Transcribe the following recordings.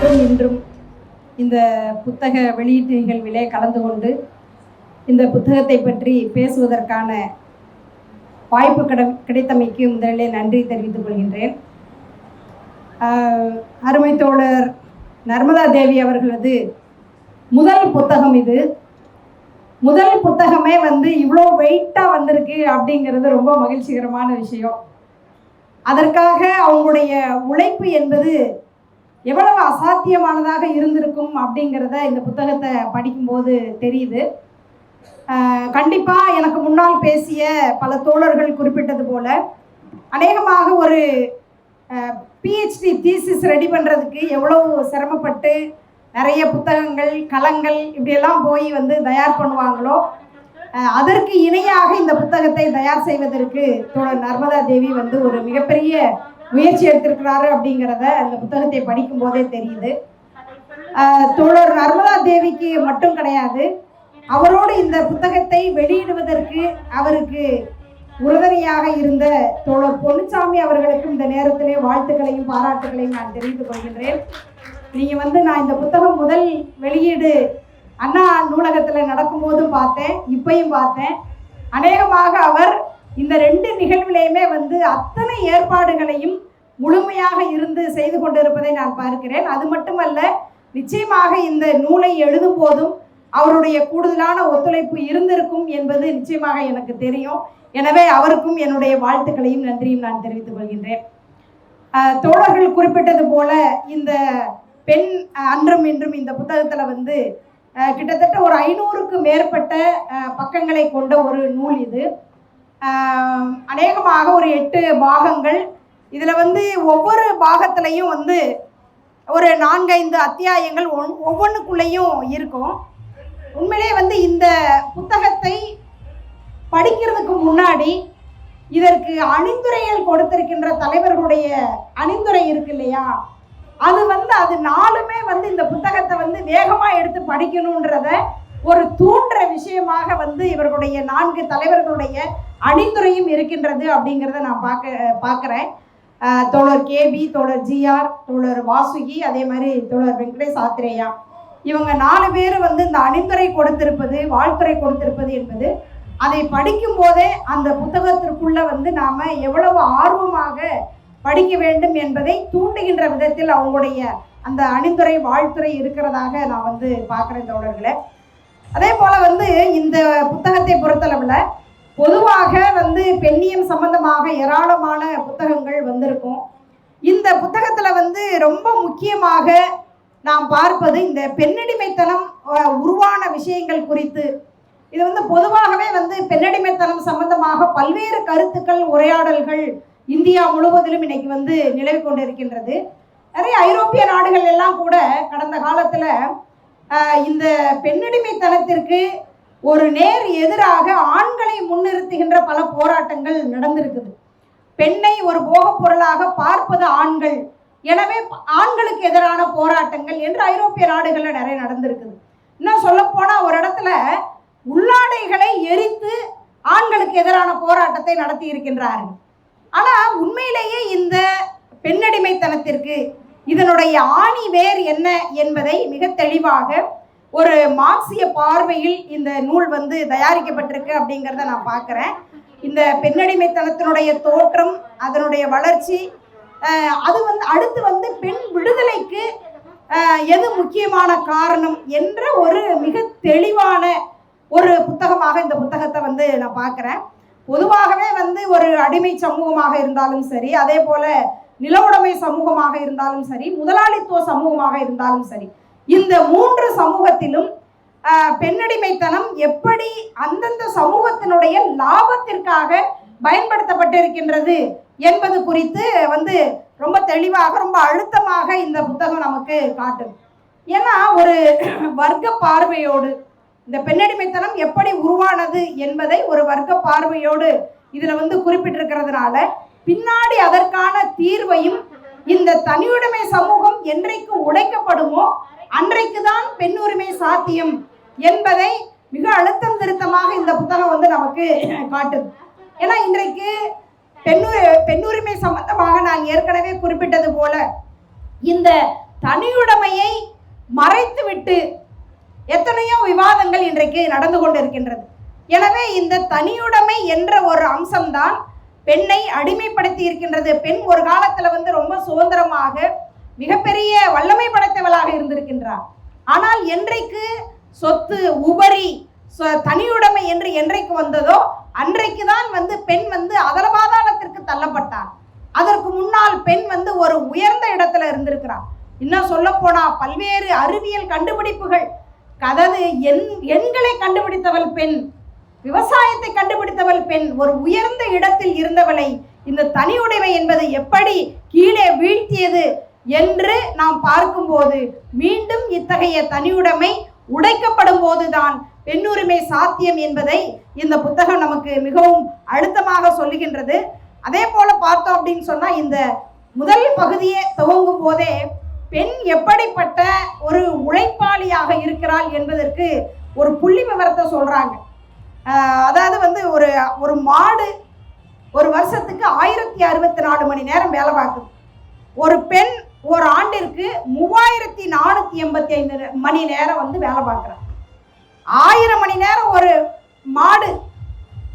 அன்றும் இன்றும் இந்த புத்தக வெளியீட்டு நிகழ்விலே கலந்து கொண்டு இந்த புத்தகத்தை பற்றி பேசுவதற்கான வாய்ப்பு கிடைத்தமைக்கு முதலிலே நன்றி தெரிவித்துக் கொள்கின்றேன். அருமை தோழர் நர்மதா தேவி அவர்களது முதல் புத்தகம் இது. முதல் புத்தகமே இவ்வளோ வெயிட்டாக வந்திருக்கு அப்படிங்கிறது ரொம்ப மகிழ்ச்சிகரமான விஷயம். அதற்காக அவங்களுடைய உழைப்பு என்பது எவ்வளவு அசாத்தியமானதாக இருந்திருக்கும் அப்படிங்கிறத இந்த புத்தகத்தை படிக்கும்போது தெரியுது. கண்டிப்பாக எனக்கு முன்னால் பேசிய பல தோழர்கள் குறிப்பிட்டது போல அநேகமாக ஒரு பிஹெச்டி தீசிஸ் ரெடி பண்ணுறதுக்கு எவ்வளவு சிரமப்பட்டு நிறைய புத்தகங்கள் களங்கள் இப்படியெல்லாம் போய் தயார் பண்ணுவாங்களோ அதற்கு இணையாக இந்த புத்தகத்தை தயார் செய்வதற்கு தோழர் நர்மதா தேவி ஒரு மிகப்பெரிய முயற்சி எடுத்திருக்கிறாரு அப்படிங்கிறத அந்த புத்தகத்தை படிக்கும் போதே தெரியுது. தோழர் நர்மதா தேவிக்கு மட்டும் கிடையாது, அவரோடு இந்த புத்தகத்தை வெளியிடுவதற்கு அவருக்கு உறுதுணையாக இருந்த தோழர் பொன்னுச்சாமி அவர்களுக்கும் இந்த நேரத்திலே வாழ்த்துக்களையும் பாராட்டுகளையும் நான் தெரிவித்துக் கொள்கின்றேன். நீங்கள் நான் இந்த புத்தகம் முதல் வெளியீடு அண்ணா நூலகத்தில் நடக்கும்போதும் பார்த்தேன், இப்பையும் பார்த்தேன். அநேகமாக அவர் இந்த ரெண்டு நிகழ்விலையுமே அத்தனை ஏற்பாடுகளையும் முழுமையாக இருந்து செய்து கொண்டிருப்பதை நான் பார்க்கிறேன். அது மட்டுமல்ல, நிச்சயமாக இந்த நூலை எழுதும் போதும் அவருடைய கூடுதலான ஒத்துழைப்பு இருந்திருக்கும் என்பது நிச்சயமாக எனக்கு தெரியும். எனவே அவருக்கும் என்னுடைய வாழ்த்துக்களையும் நன்றியும் நான் தெரிவித்துக் கொள்கின்றேன். தோழர்கள் குறிப்பிட்டது போல இந்த பெண் அன்றும் இன்றும் இந்த புத்தகத்தில் கிட்டத்தட்ட ஒரு 500க்கு மேற்பட்ட பக்கங்களை கொண்ட ஒரு நூல் இது. அநேகமாக ஒரு 8 பாகங்கள். இதில் ஒவ்வொரு பாகத்திலையும் ஒரு 4-5 அத்தியாயங்கள் ஒவ்வொன்றுக்குள்ளேயும் இருக்கும். உண்மையிலே இந்த புத்தகத்தை படிக்கிறதுக்கு முன்னாடி இதற்கு அணிந்துரைகள் கொடுத்திருக்கின்ற தலைவர்களுடைய அணிந்துரை இருக்கு இல்லையா, அது அது 4மே இந்த புத்தகத்தை வேகமாக எடுத்து படிக்கணுன்றத ஒரு தூண்டுற விஷயமாக இவர்களுடைய 4 தலைவர்களுடைய அணிந்துரையும் இருக்கின்றது அப்படிங்கிறத நான் பார்க்குறேன். தோழர் கேபி, தோழர் ஜிஆர், தோழர் வாசுகி, அதே மாதிரி தோழர் வெங்கடேஷ் ஆத்திரேயா, இவங்க 4 பேர் இந்த அணிந்துரை கொடுத்திருப்பது, வாழ்த்துறை கொடுத்திருப்பது என்பது அதை படிக்கும் போதே அந்த புத்தகத்திற்குள்ள நாம் எவ்வளவு ஆர்வமாக படிக்க வேண்டும் என்பதை தூண்டுகின்ற விதத்தில் அவங்களுடைய அந்த அணிந்துரை வாழ்த்துறை இருக்கிறதாக நான் பார்க்குறேன் தோழர்களே. அதே போல் இந்த புத்தகத்தை பொறுத்தளவில் பொதுவாக பெண்ணியம் சம்பந்தமாக ஏராளமான புத்தகங்கள் வந்திருக்கும். இந்த புத்தகத்தில் ரொம்ப முக்கியமாக நாம் பார்ப்பது இந்த பெண்ணடிமைத்தனம் உருவான விஷயங்கள் குறித்து. இது பொதுவாகவே பெண்ணடிமைத்தனம் சம்பந்தமாக பல்வேறு கருத்துக்கள், உரையாடல்கள் இந்தியா முழுவதிலும் இன்னைக்கு நிலவி கொண்டிருக்கின்றது. நிறைய ஐரோப்பிய நாடுகள் எல்லாம் கூட கடந்த காலத்தில் இந்த பெண்ணடிமைத்தனத்திற்கு ஒரு நேர் எதிராக ஆண்களை முன்னிறுத்துகின்ற பல போராட்டங்கள் நடந்திருக்குது. பெண்ணை ஒரு போகப் பொருளாக பார்ப்பது ஆண்கள், எனவே ஆண்களுக்கு எதிரான போராட்டங்கள் என்று ஐரோப்பிய நாடுகளில் நிறைய நடந்திருக்குது. இன்னும் சொல்லப்போனால் ஒரு இடத்துல உள்ளாடைகளை எரித்து ஆண்களுக்கு எதிரான போராட்டத்தை நடத்தி இருக்கின்றார்கள். ஆனால் உண்மையிலேயே இந்த பெண்ணடிமைத்தனத்திற்கு இதனுடைய ஆணி வேர் என்ன என்பதை மிக தெளிவாக ஒரு மார்க்சிய பார்வையில் இந்த நூல் தயாரிக்கப்பட்டிருக்கு அப்படிங்கிறத நான் பார்க்குறேன். இந்த பெண்ணடிமைத்தனத்தினுடைய தோற்றம், அதனுடைய வளர்ச்சி, அது அடுத்து பெண் விடுதலைக்கு எது முக்கியமான காரணம் என்ற ஒரு மிக தெளிவான ஒரு புத்தகமாக இந்த புத்தகத்தை நான் பார்க்குறேன். பொதுவாகவே ஒரு அடிமை சமூகமாக இருந்தாலும் சரி, அதே போல நில உடைமை சமூகமாக இருந்தாலும் சரி, முதலாளித்துவ சமூகமாக இருந்தாலும் சரி, இந்த 3 சமூகத்திலும் பெண்ணடிமைத்தனம் எப்படி அந்தந்த சமூகத்தினுடைய லாபத்திற்காக பயன்படுத்தப்பட்டிருக்கின்றது என்பது குறித்து ரொம்ப தெளிவாக, ரொம்ப அழுத்தமாக இந்த புத்தகம் நமக்கு காட்டுது. ஏன்னா ஒரு வர்க்க பார்வையோடு இந்த பெண்ணடிமைத்தனம் எப்படி உருவானது என்பதை ஒரு வர்க்க பார்வையோடு இதில் குறிப்பிட்டிருக்கிறதுனால பின்னாடி அதற்கான தீர்வையும் இந்த தனியுடைமை சமூகம் என்றைக்கு உடைக்கப்படுமோ அன்றைக்கு தான் பெண் உரிமை சாத்தியம் என்பதை மிக அழுத்தம் திருத்தமாக இந்த புத்தகம் நமக்கு காட்டுது. ஏன்னா இன்றைக்கு பெண்ணுரிமை சம்பந்தமாக நான் ஏற்கனவே குறிப்பிட்டது போல இந்த தனியுடைமையை மறைத்துவிட்டு எத்தனையோ விவாதங்கள் இன்றைக்கு நடந்து கொண்டிருக்கின்றது. எனவே இந்த தனியுடைமை என்ற ஒரு அம்சம்தான் பெண்ணை அடிமைப்படுத்தி இருக்கின்றது. பெண் ஒரு காலத்துல ரொம்ப சுதந்திரமாக மிகப்பெரிய வல்லமை படைத்தவளாக இருந்திருக்கின்றார். ஆனால் என்றைக்கு சொத்து உபரி தனியுடைமை என்று என்றைக்கு வந்ததோ அன்றைக்கு தான் பெண் அதலபாதாளத்திற்கு தள்ளப்பட்டார். அதற்கு முன்னால் பெண் ஒரு உயர்ந்த இடத்துல இருந்திருக்கிறார். இன்னும் சொல்ல போனா பல்வேறு அறிவியல் கண்டுபிடிப்புகள், அதாவது எண்களை கண்டுபிடித்தவள் பெண், விவசாயத்தை கண்டுபிடித்தவள் பெண், ஒரு உயர்ந்த இடத்தில் இருந்தவளை இந்த தனியுடைமை என்பது எப்படி கீழே வீழ்த்தியது என்று நாம் பார்க்கும்போது மீண்டும் இத்தகைய தனியுடைமை உடைக்கப்படும் போதுதான் பெண்ணுரிமை சாத்தியம் என்பதை இந்த புத்தகம் நமக்கு மிகவும் அழுத்தமாக சொல்லுகின்றது. அதே போல பார்த்தோம் அப்படின்னு சொன்னா இந்த முதல் பகுதியை துவங்கும் போதே பெண் எப்படிப்பட்ட ஒரு உழைப்பாளியாக இருக்கிறாள் என்பதற்கு ஒரு புள்ளி விவரத்தை சொல்றாங்க. அதாவது ஒரு மாடு ஒரு வருஷத்துக்கு 1064 மணி நேரம் வேலை பார்க்குது. ஒரு பெண் ஒரு ஆண்டிற்கு 3485 மணி நேரம் வேலை பார்க்குறாங்க. 1000 மணி நேரம் ஒரு மாடு,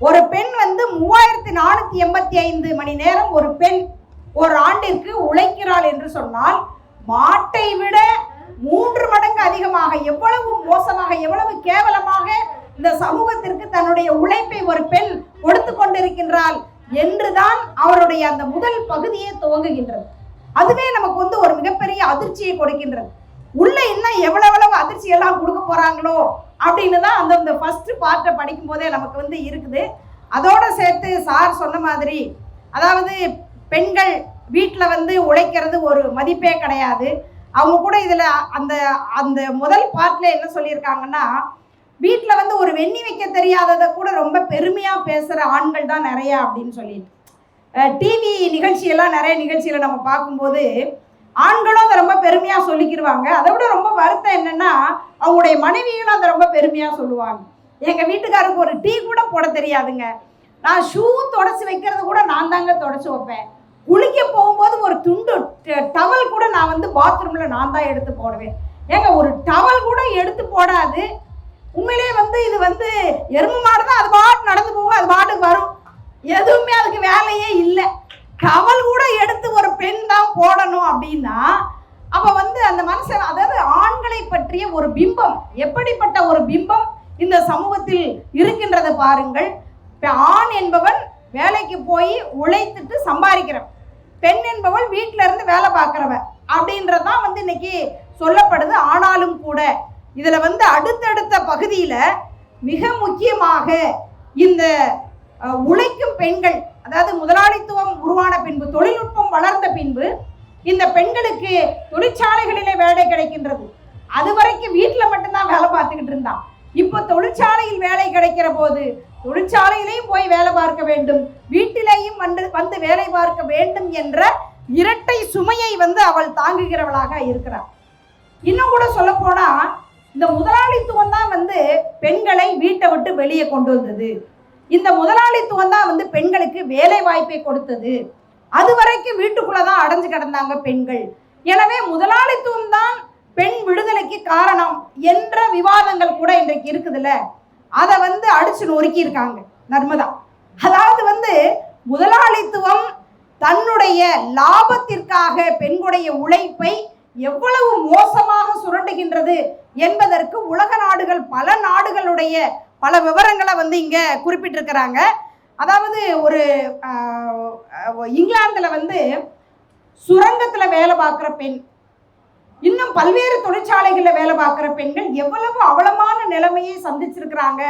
ஒரு பெண் 3485 மணி நேரம் ஒரு பெண் ஒரு ஆண்டிற்கு உழைக்கிறாள் என்று சொன்னால் மாட்டை விட 3 மடங்கு அதிகமாக, எவ்வளவு மோசமாக எவ்வளவு கேவலமாக இந்த சமூகத்திற்கு தன்னுடைய உழைப்பை ஒரு பெண் கொடுத்து கொண்டிருக்கின்றாள் என்றுதான் அவருடைய அந்த முதல் பகுதியை துவங்குகின்றது. அதுவே நமக்கு ஒரு மிகப்பெரிய அதிர்ச்சியை கொடுக்கின்றது. உள்ள இன்னும் எவ்வளவு அதிர்ச்சி எல்லாம் கொடுக்க போறாங்களோ அப்படின்னு தான் அந்த ஃபர்ஸ்ட் பார்ட்டை படிக்கும் போதே நமக்கு இருக்குது. அதோட சேர்த்து சார் சொன்ன மாதிரி, அதாவது பெண்கள் வீட்டில் உழைக்கிறது ஒரு மதிப்பே கிடையாது. அவங்க கூட இதில் அந்த அந்த முதல் பார்ட்டில் என்ன சொல்லியிருக்காங்கன்னா, வீட்டில் ஒரு வெண்ணி வைக்க தெரியாததை கூட ரொம்ப பெருமையாக பேசுகிற ஆண்கள் தான் நிறையா அப்படின்னு சொல்லிட்டு டிவி நிகழ்ச்சியெல்லாம் நிறைய நிகழ்ச்சியில் நம்ம பார்க்கும்போது ஆண்களும் அதை ரொம்ப பெருமையாக சொல்லிக்கிடுவாங்க. அதை விட ரொம்ப வருத்தம் என்னென்னா அவங்களுடைய மனைவிகளும் அதை ரொம்ப பெருமையாக சொல்லுவாங்க. எங்கள் வீட்டுக்காரருக்கு ஒரு டீ கூட போட தெரியாதுங்க, நான் ஷூ தொடச்சி வைக்கிறது கூட நான் தாங்க தொடச்சி வைப்பேன், குளிக்க போகும்போது ஒரு துண்டு டவல் கூட நான் பாத்ரூமில் நான் தான் எடுத்து போடுவேன். ஏங்க ஒரு டவல் கூட எடுத்து போடாது. உண்மையிலே இது எருமை மாடு தான், அது பாட்டு நடந்து போகும், அது பாட்டுக்கு வரும், எதுவுமே அதுக்கு வேலையே இல்லை. டவல் கூட எடுத்து ஒரு பெண் தான் போடணும் அப்படின்னா அப்போ அந்த மனுஷன், அதாவது ஆண்களை பற்றிய ஒரு பிம்பம், எப்படிப்பட்ட ஒரு பிம்பம் இந்த சமூகத்தில் இருக்கின்றதை பாருங்கள். ஆண் என்பவன் வேலைக்கு போய் உழைத்துட்டு சம்பாதிக்கிறவன், பெண் என்பவள் வீட்டில இருந்து வேலை பார்க்கிறவன் அப்படின்றதான் இன்னைக்கு சொல்லப்படுது. ஆனாலும் கூட இதுல அடுத்தடுத்த பகுதியில மிக முக்கியமாக இந்த உழைக்கும் பெண்கள், அதாவது முதலாளித்துவம் உருவான பின்பு, தொழில்நுட்பம் வளர்ந்த பின்பு இந்த பெண்களுக்கு தொழிற்சாலைகளிலே வேலை கிடைக்கின்றது. அது வரைக்கும் வீட்டில் மட்டும்தான் வேலை பார்த்துக்கிட்டு இருந்தான். இப்போ தொழிற்சாலையில் வேலை கிடைக்கிற போது தொழிற்சாலையிலையும் போய் வேலை பார்க்க வேண்டும், வீட்டிலேயும் வந்து வேலை பார்க்க வேண்டும் என்ற இரட்டை சுமையை அவள் தாங்குகிறவளாக இருக்கிறாள். இன்னும் கூட சொல்ல போனா இந்த முதலாளித்துவம் தான் பெண்களை வீட்டை விட்டு வெளியே கொண்டு வந்தது. இந்த முதலாளித்துவம் தான் பெண்களுக்கு வேலை வாய்ப்பை கொடுத்தது. அது வரைக்கும் வீட்டுக்குள்ளதான் அடைஞ்சு கிடந்தாங்க பெண்கள். எனவே முதலாளித்துவம் தான் பெண் விடுதலைக்கு காரணம் என்ற விவாதங்கள் கூட இன்றைக்கு இருக்குதுல்ல, அதை அடிச்சு நொறுக்கி இருக்காங்க நர்மதா. அதாவது முதலாளித்துவம் தன்னுடைய லாபத்திற்காக பெண்களுடைய உழைப்பை எவ்வளவு மோசமாக சுரண்டுகின்றது என்பதற்கு உலக நாடுகள், பல நாடுகளுடைய பல விவரங்களை இங்க குறிப்பிட்டிருக்கிறாங்க. அதாவது ஒரு இங்கிலாந்துல சுரங்கத்துல வேலை பார்க்குற பெண், இன்னும் பல்வேறு தொழிற்சாலைகளில் வேலை பார்க்குற பெண்கள் எவ்வளவு அவலமான நிலைமையை சந்திச்சிருக்கிறாங்க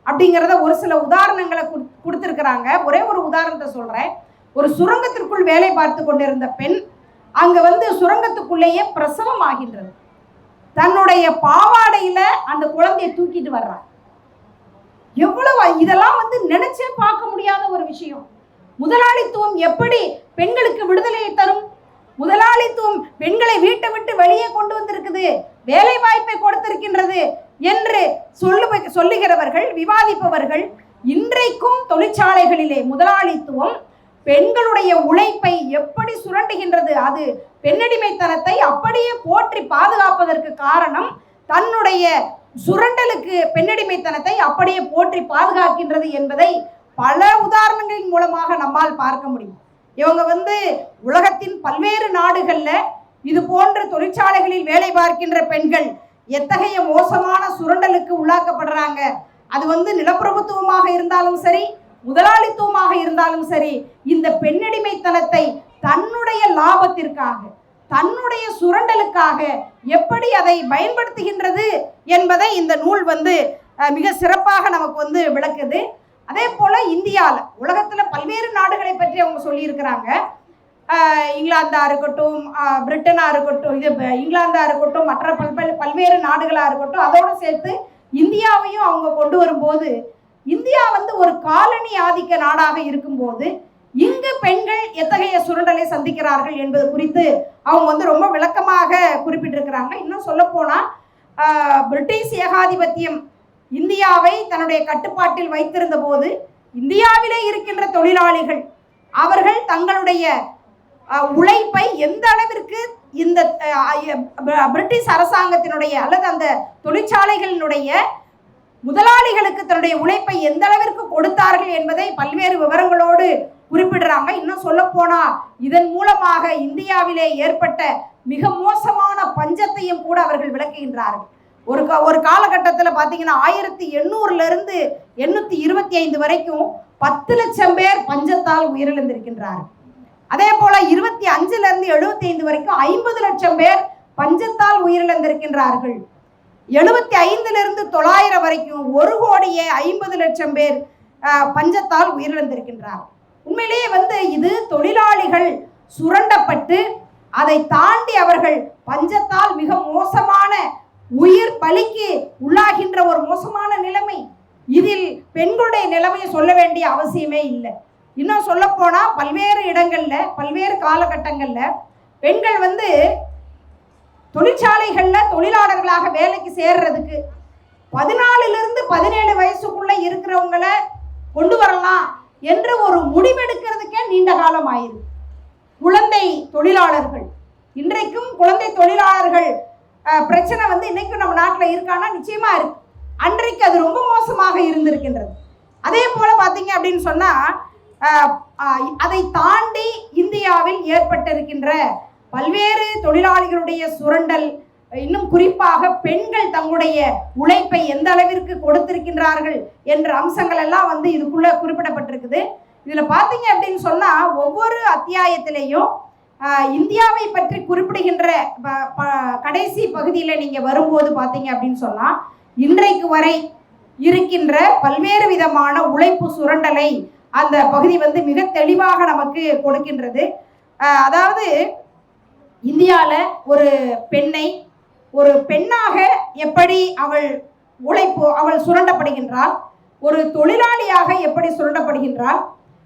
அப்படிங்கிறத ஒரு சில உதாரணங்களை கொடுத்துருக்குறாங்க. ஒரே ஒரு உதாரணத்தை சொல்கிறேன். ஒரு சுரங்கத்திற்குள் வேலை பார்த்து கொண்டிருந்த பெண் அங்கே சுரங்கத்துக்குள்ளேயே பிரசவம் ஆகின்றது. தன்னுடைய பாவாடையில் அந்த குழந்தையை தூக்கிட்டு வர்றாங்க. எவ்வளவு இதெல்லாம் நினைச்சே பார்க்க முடியாத ஒரு விஷயம். முதலாளித்துவம் எப்படி பெண்களுக்கு விடுதலையை தரும்? முதலாளித்துவம் பெண்களை வீட்டை விட்டு வெளியே கொண்டு வந்திருக்குது, வேலை வாய்ப்பை கொடுத்திருக்கின்றது என்று சொல்லுகிறவர்கள், விவாதிப்பவர்கள் இன்றைக்கும் தொழிற்சாலைகளிலே முதலாளித்துவம் பெண்களுடைய உழைப்பை எப்படி சுரண்டுகின்றது. அது பெண்ணடிமைத்தனத்தை அப்படியே போற்றி பாதுகாப்பதற்கு காரணம் தன்னுடைய சுரண்டலுக்கு பெண்ணடிமைத்தனத்தை அப்படியே போற்றி பாதுகாக்கின்றது என்பதை பல உதாரணங்களின் மூலமாக நம்மால் பார்க்க முடியும். இவங்க உலகத்தின் பல்வேறு நாடுகள்ல இது போன்ற தொழிற்சாலைகளில் வேலை பார்க்கின்ற பெண்கள் எத்தகைய மோசமான சுரண்டலுக்கு உள்ளாக்கப்படுறாங்க. அது நிலப்பிரபுத்துவமாக இருந்தாலும் சரி, முதலாளித்துவமாக இருந்தாலும் சரி, இந்த பெண்ணடிமைத்தனத்தை தன்னுடைய லாபத்திற்காக, தன்னுடைய சுரண்டலுக்காக எப்படி அதை பயன்படுத்துகின்றது என்பதை இந்த நூல் மிக சிறப்பாக நமக்கு விளக்குது. அதே போல இந்தியாவில் உலகத்துல பல்வேறு நாடுகளை பற்றி அவங்க சொல்லியிருக்கிறாங்க. இங்கிலாந்தா இருக்கட்டும், பிரிட்டனா இருக்கட்டும், இங்கிலாந்தா இருக்கட்டும், மற்ற பல்வேறு நாடுகளா இருக்கட்டும், அதோடு சேர்த்து இந்தியாவையும் அவங்க கொண்டு வரும்போது, இந்தியா ஒரு காலனி ஆதிக்க நாடாக இருக்கும்போது இங்கு பெண்கள் எத்தகைய சுரண்டலை சந்திக்கிறார்கள் என்பது குறித்து அவங்க ரொம்ப விளக்கமாக குறிப்பிட்டிருக்கிறாங்க. இன்னும் சொல்ல போனா பிரிட்டிஷ் ஏகாதிபத்தியம் இந்தியாவை தன்னுடைய கட்டுப்பாட்டில் வைத்திருந்த போது இந்தியாவிலே இருக்கின்ற தொழிலாளிகள் அவர்கள் தங்களுடைய உழைப்பை எந்த அளவிற்கு இந்த பிரிட்டிஷ் அரசாங்கத்தினுடைய அல்லது அந்த தொழிற்சாலைகளினுடைய முதலாளிகளுக்கு தன்னுடைய உழைப்பை எந்த அளவிற்கு கொடுத்தார்கள் என்பதை பல்வேறு விவரங்களோடு குறிப்பிடுறாங்க. இன்னும் சொல்ல போனா இதன் மூலமாக இந்தியாவிலே ஏற்பட்ட மிக மோசமான பஞ்சத்தையும் கூட அவர்கள் விளக்குகின்றார்கள். ஒரு காலகட்டத்தில் பார்த்தீங்கன்னா 1800 இருந்து 825 வரைக்கும் 10 லட்சம் பேர் பஞ்சத்தால் உயிரிழந்திருக்கின்றார்கள். அதே போல 25 இருந்து 75 வரைக்கும் 50 லட்சம் பேர் பஞ்சத்தால் உயிரிழந்திருக்கின்றார்கள். 75 இருந்து 900 வரைக்கும் 1,50,00,000 பேர் பஞ்சத்தால் உயிரிழந்திருக்கின்றார்கள். உண்மையிலேயே இது தொழிலாளிகள் சுரண்டப்பட்டு அதை தாண்டி அவர்கள் பஞ்சத்தால் மிக மோசமான உயிர் பலிக்கு உள்ளாகின்ற ஒரு மோசமான நிலைமை. இதில் பெண்களுடைய நிலைமையை சொல்ல வேண்டிய அவசியமே இல்லை. இன்னும் சொல்ல போனா பல்வேறு இடங்கள்ல பல்வேறு காலகட்டங்கள்ல பெண்கள் தொழிற்சாலைகள்ல தொழிலாளர்களாக வேலைக்கு சேர்றதுக்கு 14 இருந்து 17 வயசுக்குள்ள இருக்கிறவங்களை கொண்டு வரலாம் என்று ஒரு முடிவெடுக்கிறதுக்கே நீண்ட காலம் ஆயிருக்கு. குழந்தை தொழிலாளர்கள், இன்றைக்கும் குழந்தை தொழிலாளர்கள் பிரச்சனை இன்னைக்கும் நம்ம நாட்டில் இருக்கானா? நிச்சயமா இருக்கு. அன்றைக்கு அது ரொம்ப மோசமாக இருந்திருக்கின்றது. அதே போல பார்த்தீங்க அப்படின்னு சொன்னா அதை தாண்டி இந்தியாவில் ஏற்பட்டிருக்கின்ற பல்வேறு தொழிலாளிகளுடைய சுரண்டல், இன்னும் குறிப்பாக பெண்கள் தங்களுடைய உழைப்பை எந்த அளவிற்கு கொடுத்திருக்கின்றார்கள் என்ற அம்சங்கள் எல்லாம் இதுக்குள்ள குறிப்பிடப்பட்டிருக்குது. இதுல பார்த்தீங்க அப்படின்னு சொன்னா ஒவ்வொரு அத்தியாயத்திலையும் இந்தியாவை பற்றி குறிப்பிடுகின்ற கடைசி பகுதியில் நீங்க வரும்போது பார்த்தீங்க அப்படின்னு சொன்னா இன்றைக்கு வரை இருக்கின்ற பல்வேறு விதமான உழைப்பு சுரண்டலை அந்த பகுதி மிக தெளிவாக நமக்கு கொடுக்கின்றது. அதாவது இந்தியாவில் ஒரு பெண்ணை ஒரு பெண்ணாக எப்படி அவள் சுரண்டப்படுகின்றாள், ஒரு தொழிலாளியாக எப்படி சுரண்டப்படுகின்றாள்,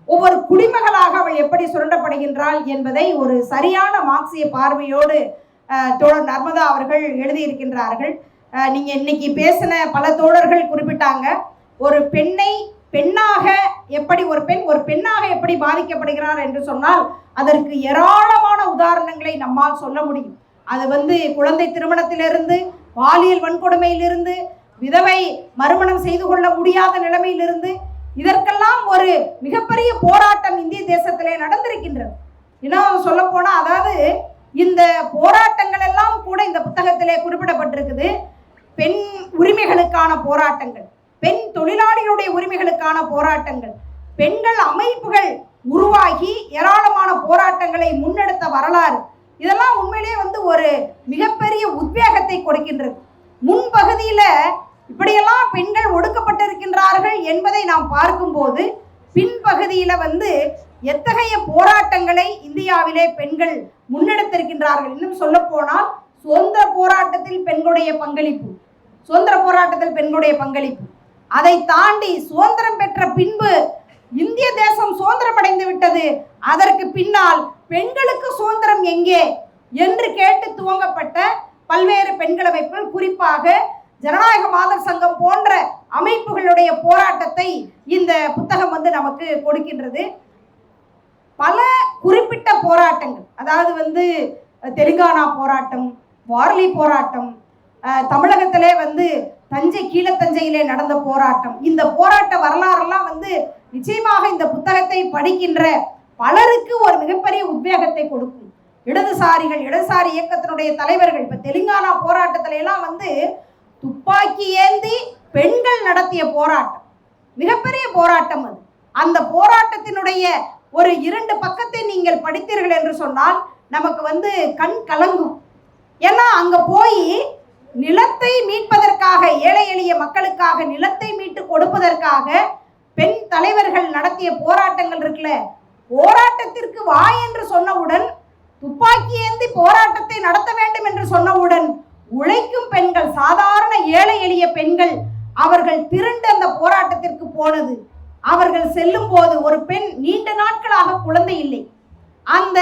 ஒவ்வொரு குடிமகளாக அவள் எப்படி சுரண்டப்படுகின்றாள் என்பதை ஒரு சரியான மார்க்சிய பார்வையோடு தோழர் நர்மதா அவர்கள் எழுதியிருக்கின்றார்கள். நீங்க இன்னைக்கு பேசின பல தோழர்கள் குறிப்பிட்டாங்க, ஒரு பெண்ணாக எப்படி ஒரு பெண்ணாக எப்படி பாதிக்கப்படுகிறார் என்று சொன்னால் அதற்கு ஏராளமான உதாரணங்களை நம்மால் சொல்ல முடியும். அது குழந்தை திருமணத்திலிருந்து, பாலியல் வன்கொடுமையிலிருந்து, விதவை மறுமணம் செய்து கொள்ள முடியாத நிலைமையிலிருந்து, இதற்கெல்லாம் ஒரு மிகப்பெரிய போராட்டம் இந்திய தேசத்திலே நடந்திருக்கின்றது. இன்னும் சொல்ல போனா அதாவது இந்த போராட்டங்கள் எல்லாம் கூட இந்த புத்தகத்திலே குறிப்பிடப்பட்டிருக்குது. பெண் உரிமைகளுக்கான போராட்டங்கள், பெண் தொழிலாளிகளுடைய உரிமைகளுக்கான போராட்டங்கள், பெண்கள் அமைப்புகள் உருவாகி ஏராளமான போராட்டங்களை முன்னெடுத்த வரலாறு, இதெல்லாம் உண்மையிலேயே ஒரு மிகப்பெரிய உத்வேகத்தை கொடுக்கின்றது. முன்பகுதியில இப்படியெல்லாம் பெண்கள் ஒடுக்கப்பட்டிருக்கின்றார்கள் என்பதை நாம் பார்க்கும்போது பின்பகுதியில எத்தகைய போராட்டங்களை இந்தியாவிலே பெண்கள் முன்னெடுத்திருக்கின்றார்கள். இன்னும் சொல்ல போனால் சுதந்திர போராட்டத்தில் பெண்களுடைய பங்களிப்பு, அதை தாண்டி சுதந்திரம் பெற்ற பின்பு இந்திய தேசம் சுதந்திரம் அடைந்து விட்டது, அதற்கு பின்னால் பெண்களுக்கு சுதந்திரம் எங்கே என்று கேட்டு துவங்கப்பட்ட பல்வேறு பெண்கள் அமைப்புகள், குறிப்பாக ஜனநாயக மாதர் சங்கம் போன்ற அமைப்புகளுடைய போராட்டத்தை இந்த புத்தகம் நமக்கு கொடுக்கின்றது. பல குறிப்பிட்ட போராட்டங்கள், அதாவது வந்து தெலுங்கானா போராட்டம், வார்லி போராட்டம், தமிழகத்திலே வந்து தஞ்சை கீழத்தஞ்சையிலே நடந்த போராட்டம், இந்த போராட்ட வரலாறெல்லாம் வந்து நிச்சயமாக இந்த புத்தகத்தை படிக்கின்ற பலருக்கு ஒரு மிகப்பெரிய உத்வேகத்தை கொடுக்கும். இடதுசாரி இயக்கத்தினுடைய தலைவர்கள் இப்ப தெலுங்கானா போராட்டத்தில எல்லாம் வந்து துப்பாக்கி ஏந்தி பெண்கள் நடத்திய போராட்டம், மிகப்பெரிய போராட்டம் அது. அந்த போராட்டத்தினுடைய ஒரு 2 பக்கத்தை நீங்கள் படித்தீர்கள் என்று சொன்னால் நமக்கு வந்து கண் கலங்கும். ஏன்னா அங்க போய் நிலத்தை மீட்பதற்காக, ஏழை எளிய மக்களுக்காக நிலத்தை மீட்டு கொடுப்பதற்காக பெண் தலைவர்கள் நடத்திய போராட்டங்கள் இருக்குல்ல, போராட்டத்திற்கு வா என்று சொன்னவுடன், துப்பாக்கி ஏந்தி போராட்டத்தை நடத்த வேண்டும் என்று சொன்னவுடன் உழைக்கும் பெண்கள், சாதாரண ஏழை எளிய பெண்கள் அவர்கள் திரண்டு அந்த போராட்டத்திற்கு போனது. அவர்கள் செல்லும் போது ஒரு பெண் நீண்ட நாட்களாக குழந்தை இல்லை, அந்த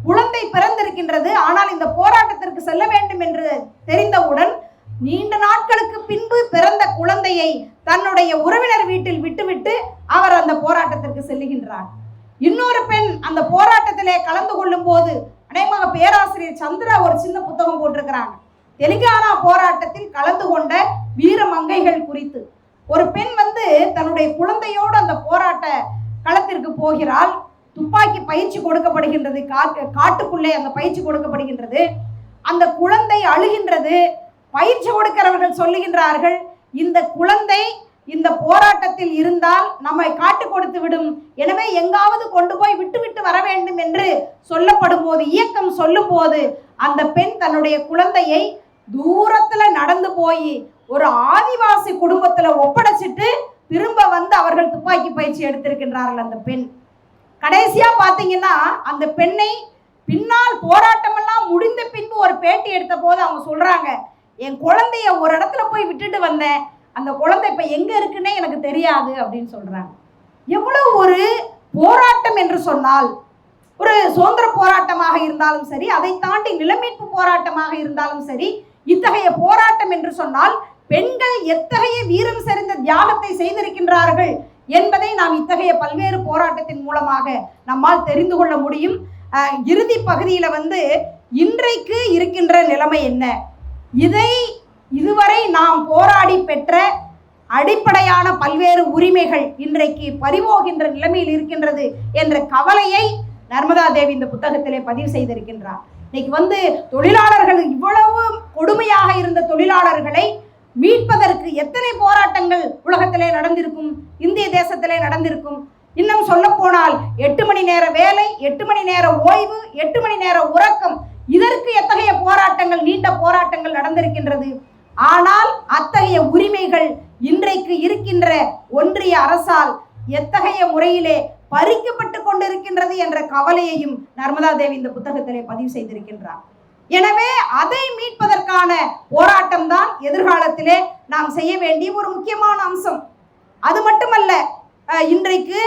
குழந்தை பிறந்திருக்கின்றது. ஆனால் இந்த போராட்டத்திற்கு செல்ல வேண்டும் என்று தெரிந்தவுடன் நீண்ட நாட்களுக்கு பின்பு பிறந்த குழந்தையை தன்னுடைய உறவினர் வீட்டில் விட்டுவிட்டு அவர் அந்த போராட்டத்திற்கு செல்லுகின்றார். இன்னொரு பெண் அந்த போராட்டத்திலே கலந்து கொள்ளும் போது, அநேகமாக பேராசிரியர் சந்திரா ஒரு சின்ன புத்தகம் போட்டிருக்கிறாங்க, தெலுங்கானா போராட்டத்தில் கலந்து கொண்ட வீர மங்கைகள் குறித்து. ஒரு பெண் வந்து தன்னுடைய குழந்தையோடு அந்த போராட்ட களத்திற்கு போகிறாள். துப்பாக்கி பயிற்சி கொடுக்கப்படுகின்றது, காட்டுக்குள்ளே அந்த பயிற்சி கொடுக்கப்படுகின்றது. அந்த குழந்தை அழுகின்றது. பயிற்சி கொடுக்கிறவர்கள் சொல்லுகின்றார்கள், இந்த குழந்தை இந்த போராட்டத்தில் இருந்தால் நம்மை காட்டு கொடுத்து விடும், எனவே எங்காவது கொண்டு போய் விட்டு வர வேண்டும் என்று சொல்லப்படும் போது, இயக்கம் சொல்லும் போது, அந்த பெண் தன்னுடைய குழந்தையை தூரத்துல நடந்து போய் ஒரு ஆதிவாசி குடும்பத்துல ஒப்படைச்சிட்டு திரும்ப வந்து அவர்கள் துப்பாக்கி பயிற்சி எடுத்திருக்கின்றார்கள். அந்த பெண் கடைசியா பாத்தீங்கன்னா அந்த பெண்ணை பின்னால் போராட்டமெல்லாம் முடிந்த பின்பு ஒரு பேட்டி எடுத்த போது அவங்க சொல்றாங்க, என் குழந்தைய ஒரு இடத்துல போய் விட்டுட்டு வந்தேன், அந்த குழந்தை இப்ப எங்க இருக்குன்னே எனக்கு தெரியாது அப்படின்னு சொல்றாங்க. எவ்வளவு ஒரு போராட்டம் என்று சொன்னால், ஒரு சுதந்திர போராட்டமாக இருந்தாலும் சரி, அதை தாண்டி நிலமீட்பு போராட்டமாக இருந்தாலும் சரி, இத்தகைய போராட்டம் என்று சொன்னால் பெண்கள் எத்தகைய வீரம் செறிந்த தியாகத்தை செய்திருக்கின்றார்கள் என்பதை நாம் இத்தகைய பல்வேறு போராட்டத்தின் மூலமாக நம்மால் தெரிந்து கொள்ள முடியும். இறுதி பகுதியில் வந்து இன்றைக்கு இருக்கின்ற நிலைமை என்ன, இதை இதுவரை நாம் போராடி பெற்ற அடிப்படையான பல்வேறு உரிமைகள் இன்றைக்கு பறிபோகின்ற நிலைமையில் இருக்கின்றது என்ற கவலையை நர்மதா தேவி இந்த புத்தகத்திலே பதிவு செய்திருக்கின்றார். இன்னைக்கு வந்து தொழிலாளர்கள், இவ்வளவு கொடுமையாக இருந்த தொழிலாளர்களை மீட்பதற்கு எத்தனை போராட்டங்கள் உலகத்திலே நடந்திருக்கும், இந்திய தேசத்திலே நடந்திருக்கும். இன்னும் சொல்ல போனால் 8 மணி நேர வேலை, 8 மணி நேர ஓய்வு, 8 மணி நேர உறக்கம், இதற்கு எத்தகைய போராட்டங்கள், நீண்ட போராட்டங்கள் நடந்திருக்கின்றது. ஆனால் அத்தகைய உரிமைகள் இன்றைக்கு இருக்கின்ற ஒன்றிய அரசால் எத்தகைய முறையிலே பறிக்கப்பட்டு கொண்டிருக்கின்றது என்ற கவலையையும் நர்மதா தேவி இந்த புத்தகத்திலே பதிவு செய்திருக்கின்றார். எனவே அதை மீட்பதற்கான போராட்டம் தான் எதிர்காலத்திலே நாம் செய்ய வேண்டிய ஒரு முக்கியமான அம்சம். அது மட்டுமல்ல, இன்றைக்கு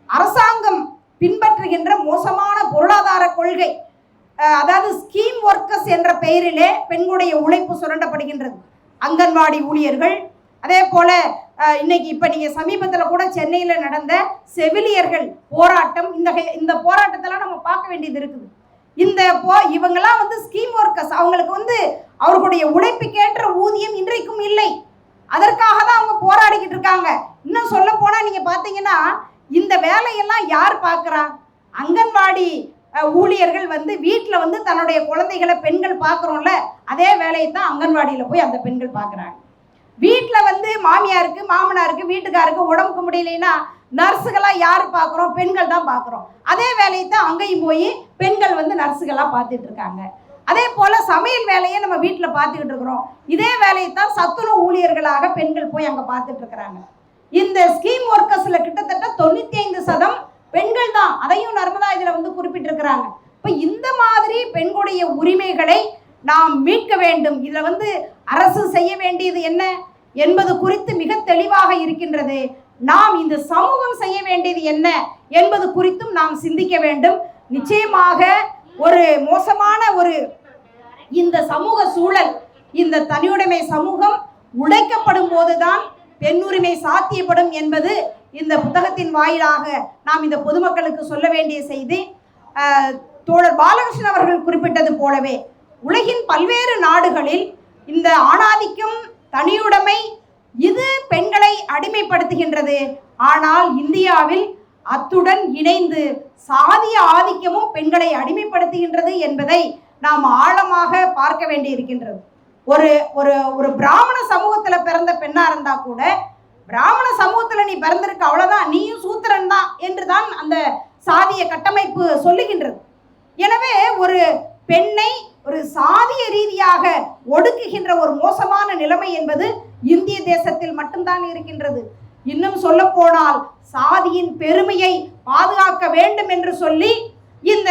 அரசாங்கம் பின்பற்றுகின்ற மோசமான பொருளாதார கொள்கை, அதாவது ஸ்கீம் ஒர்க்கர்ஸ் என்ற பெயரிலே பெண்களுடைய உழைப்பு சுரண்டப்படுகின்றது. அங்கன்வாடி ஊழியர்கள், அதே போல இன்னைக்கு இப்ப நீங்க சமீபத்தில் கூட சென்னையில் நடந்த செவிலியர்கள் போராட்டம், இந்த போராட்டத்தெல்லாம் நம்ம பார்க்க வேண்டியது இருக்குது. இவங்கெல்லாம் வந்து ஸ்கீம் ஒர்க்கர்ஸ், அவங்களுக்கு வந்து அவர்களுடைய உழைப்புக்கேற்ற ஊதியம் இன்றைக்கும் இல்லை. அதற்காக தான் அவங்க போராடிக்கிட்டு இருக்காங்க. இன்னும் சொல்ல போனா நீங்க பாத்தீங்கன்னா இந்த வேலையெல்லாம் யார் பார்க்குறா? அங்கன்வாடி ஊழியர்கள் வந்து வீட்டில் வந்து தன்னுடைய குழந்தைகளை பெண்கள் பார்க்குறோம்ல, அதே வேலையை தான் அங்கன்வாடியில் போய் அந்த பெண்கள் பார்க்குறாங்க. வீட்டில் வந்து மாமியாருக்கு, மாமனாருக்கு, வீட்டுக்காருக்கு உடம்புக்கு முடியலைன்னா நர்ஸுகளாக யார் பார்க்குறோம்? பெண்கள் தான் பார்க்குறோம். அதே வேலையை தான் அங்கேயும் போய் பெண்கள் வந்து நர்ஸுகளாக பார்த்துட்டு இருக்காங்க. அதே போல் சமையல் வேலையை நம்ம வீட்டில் பார்த்துக்கிட்டு இருக்கிறோம். இதே வேலையை தான் சத்துணவு ஊழியர்களாக பெண்கள் போய் அங்கே பார்த்துட்டு இருக்கிறாங்க. இந்த ஸ்கீம் ஒர்க்கர்ஸில் கிட்டத்தட்ட 95% பெண்கள் தான். அதையும் நர்மதா இதில் வந்து குறிப்பிட்டிருக்கிறாங்க. இப்போ இந்த மாதிரி பெண்களுடைய உரிமைகளை நாம் மீட்க வேண்டும். இதில் வந்து அரசு செய்ய வேண்டியது என்ன என்பது குறித்து மிக தெளிவாக இருக்கின்றது. நாம் இந்த சமூகம் செய்ய வேண்டியது என்ன என்பது குறித்தும் நாம் சிந்திக்க வேண்டும். நிச்சயமாக ஒரு மோசமான இந்த சமூக சூழல், இந்த தனியுடைமை சமூகம் உடைக்கப்படும் போதுதான் பெண்ணுரிமை சாத்தியப்படும் என்பது இந்த புத்தகத்தின் வாயிலாக நாம் இந்த பொதுமக்களுக்கு சொல்ல வேண்டிய செய்தி, தோழர் பாலகிருஷ்ணன் அவர்கள் குறிப்பிட்டது போலவே உலகின் பல்வேறு நாடுகளில் இந்த ஆணாதிக்கம், தனியுடைமை இது பெண்களை அடிமைப்படுத்துகின்றது. ஆனால் இந்தியாவில் அத்துடன் இணைந்து சாதிய ஆதிக்கமும் பெண்களை அடிமைப்படுத்துகின்றது என்பதை நாம் ஆழமாக பார்க்க வேண்டி இருக்கின்றது. ஒரு ஒரு ஒரு பிராமண சமூகத்துல பிறந்த பெண்ணா இருந்தா கூட, பிராமண சமூகத்துல நீ பிறந்திருக்க அவ்வளவுதான், நீயும் சூத்திரன் தான் என்றுதான் அந்த சாதிய கட்டமைப்பு சொல்லுகின்றது. எனவே ஒரு பெண்ணை ஒரு சாதிய ரீதியாக ஒடுக்குகின்ற ஒரு மோசமான நிலைமை என்பது இந்திய தேசத்தில் மட்டும்தான் இருக்கின்றது. இன்னும் சொல்ல போனால் சாதியின் பெருமையை பாதுகாக்க வேண்டும் என்று சொல்லி இந்த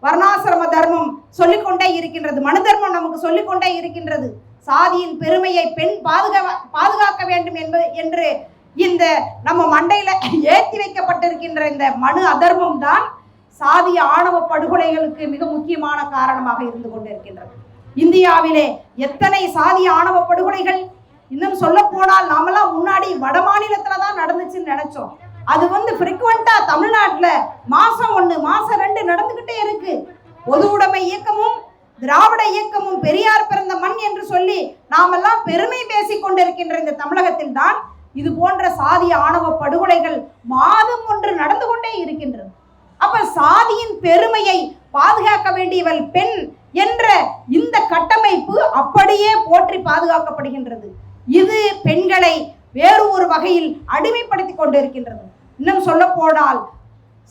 வர்ணாசிரம தர்மம் சொல்லிக்கொண்டே இருக்கின்றது, மனு தர்மம் நமக்கு சொல்லிக்கொண்டே இருக்கின்றது. சாதியின் பெருமையை பெண் பாதுகாக்க வேண்டும் என்று இந்த நம்ம மண்டையில ஏற்றி வைக்கப்பட்டிருக்கின்ற இந்த மனு அதர்மம் தான் சாதிய ஆணவ படுகொலைகளுக்கு மிக முக்கியமான காரணமாக இருந்து கொண்டிருக்கின்றது. இந்தியாவிலே எத்தனை சாதிய ஆணவ படுகொலைகள்! இன்னும் சொல்ல போனால் நாமெல்லாம் முன்னாடி வட மாநிலத்துல தான் நடந்துச்சுன்னு நினைச்சோம். அது ஃப்ரீக்வெண்டா தமிழ்நாட்டுல மாசம் 1 மாசம் 2 நடந்துகிட்டே இருக்கு. பொது உடைமை இயக்கமும் திராவிட இயக்கமும் பெரியார் பிறந்த மண் என்று சொல்லி நாமெல்லாம் பெருமை பேசிக் கொண்டிருக்கின்ற இந்த தமிழகத்தில் தான் இது போன்ற சாதிய ஆணவ படுகொலைகள் மாதம் 1 நடந்து கொண்டே இருக்கின்றது. அப்ப சாதியின் பெருமையை பாதுகாக்க வேண்டியவள் பெண் என்ற இந்த கட்டமைப்பு அப்படியே போற்றி பாதுகாக்கப்படுகின்றது. இது பெண்களை வேறு ஒரு வகையில் அடிமைப்படுத்தி கொண்டிருக்கின்றது. இன்னும் சொல்ல போனால்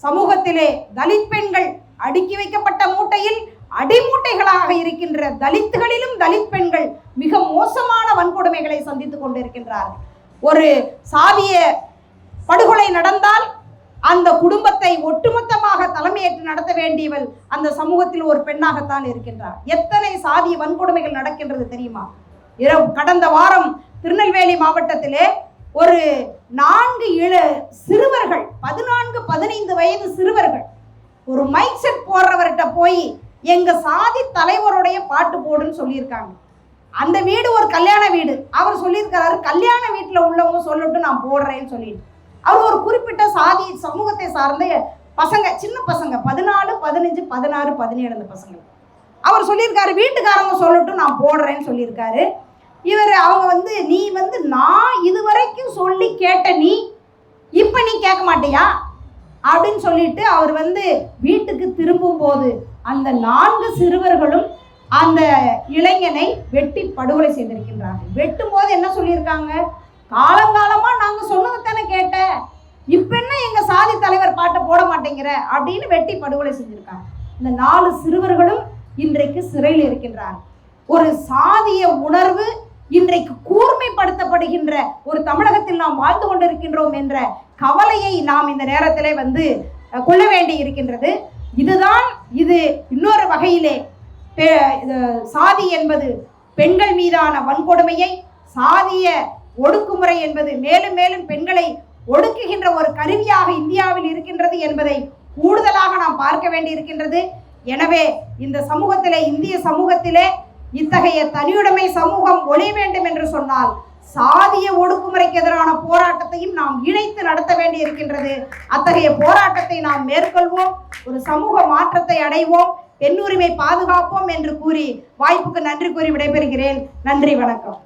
சமூகத்திலே தலித் பெண்கள் அடுக்கி வைக்கப்பட்ட மூட்டையில் அடிமூட்டைகளாக இருக்கின்ற தலித்துகளிலும் தலித் பெண்கள் மிக மோசமான வன்கொடுமைகளை சந்தித்துக் கொண்டிருக்கின்றார்கள். ஒரு சாதிய படுகொலை நடந்தால் அந்த குடும்பத்தை ஒட்டுமொத்தமாக தலைமையேற்று நடத்த வேண்டியவள் அந்த சமூகத்தில் ஒரு பெண்ணாகத்தான் இருக்கின்றார். எத்தனை சாதிய வன்கொடுமைகள் நடக்கின்றது தெரியுமா? கடந்த வாரம் திருநெல்வேலி மாவட்டத்திலே ஒரு 4 சிறுவர்கள், 14-15 வயது சிறுவர்கள் ஒரு மைக் செட் போடுறவர்கிட்ட போய் எங்க சாதி தலைவருடைய பாட்டு போடுன்னு சொல்லியிருக்காங்க. அந்த வீடு ஒரு கல்யாண வீடு. அவர் சொல்லியிருக்கிறாரு, கல்யாண வீட்டில் உள்ளவங்க சொல்லட்டும் நான் போடுறேன்னு சொல்லிட்டு. அவர் ஒரு குறிப்பிட்ட சாதி சமூகத்தை சார்ந்த பசங்க, சின்ன பசங்க, 14, 15, 16, 17 அந்த பசங்க. அவர் சொல்லியிருக்காரு, வீட்டுக்காரங்க சொல்லட்டும் நான் போடுறேன்னு சொல்லியிருக்காரு. அவங்க நீ நான் இதுவரைக்கும் சொல்லி கேட்ட நீ இப்ப நீ கேட்க மாட்டியா அப்படின்னு சொல்லிட்டு அவர் வீட்டுக்கு திரும்பும் போது அந்த 4 சிறுவர்களும் அந்த இளைஞனை வெட்டி படுகொலை செய்திருக்கின்றார்கள். வெட்டும் போது என்ன சொல்லியிருக்காங்க, காலங்காலமா நாங்க சொன்னதுதானே கேட்ட, இப்ப என்ன எங்க சாதி தலைவர் பாட்டை போட மாட்டேங்கிற அப்படின்னு வெட்டி படுகொலை செஞ்சிருக்காங்க. இந்த 4 சிறுவர்களும் இன்றைக்கு சிறையில் இருக்கின்றார்கள். ஒரு சாதிய உணர்வு இன்றைக்கு கூர்மைப்படுத்தப்படுகின்ற ஒரு தமிழகத்தில் நாம் வாழ்ந்து கொண்டிருக்கின்றோம் என்ற கவலையை நாம் இந்த நேரத்திலே கொள்ள வேண்டி இருக்கின்றது. இது இன்னொரு வகையிலே சாதி என்பது பெண்கள் மீதான வன்கொடுமையை, சாதிய ஒடுக்குமுறை என்பது மேலும் மேலும் பெண்களை ஒடுக்குகின்ற ஒரு கருவியாக இந்தியாவில் இருக்கின்றது என்பதை கூடுதலாக நாம் பார்க்க வேண்டி இருக்கின்றது. எனவே இந்த சமூகத்திலே, இந்திய சமூகத்திலே இத்தகைய தனியுடைமை சமூகம் ஒழிய வேண்டும் என்று சொன்னால் சாதிய ஒடுக்குமுறைக்கு எதிரான போராட்டத்தையும் நாம் இணைத்து நடத்த வேண்டி இருக்கின்றது. அத்தகைய போராட்டத்தை நாம் மேற்கொள்வோம், ஒரு சமூக மாற்றத்தை அடைவோம், பெண்ணுரிமை பாதுகாப்போம் என்று கூறி வாய்ப்புக்கு நன்றி கூறி விடைபெறுகிறேன். நன்றி, வணக்கம்.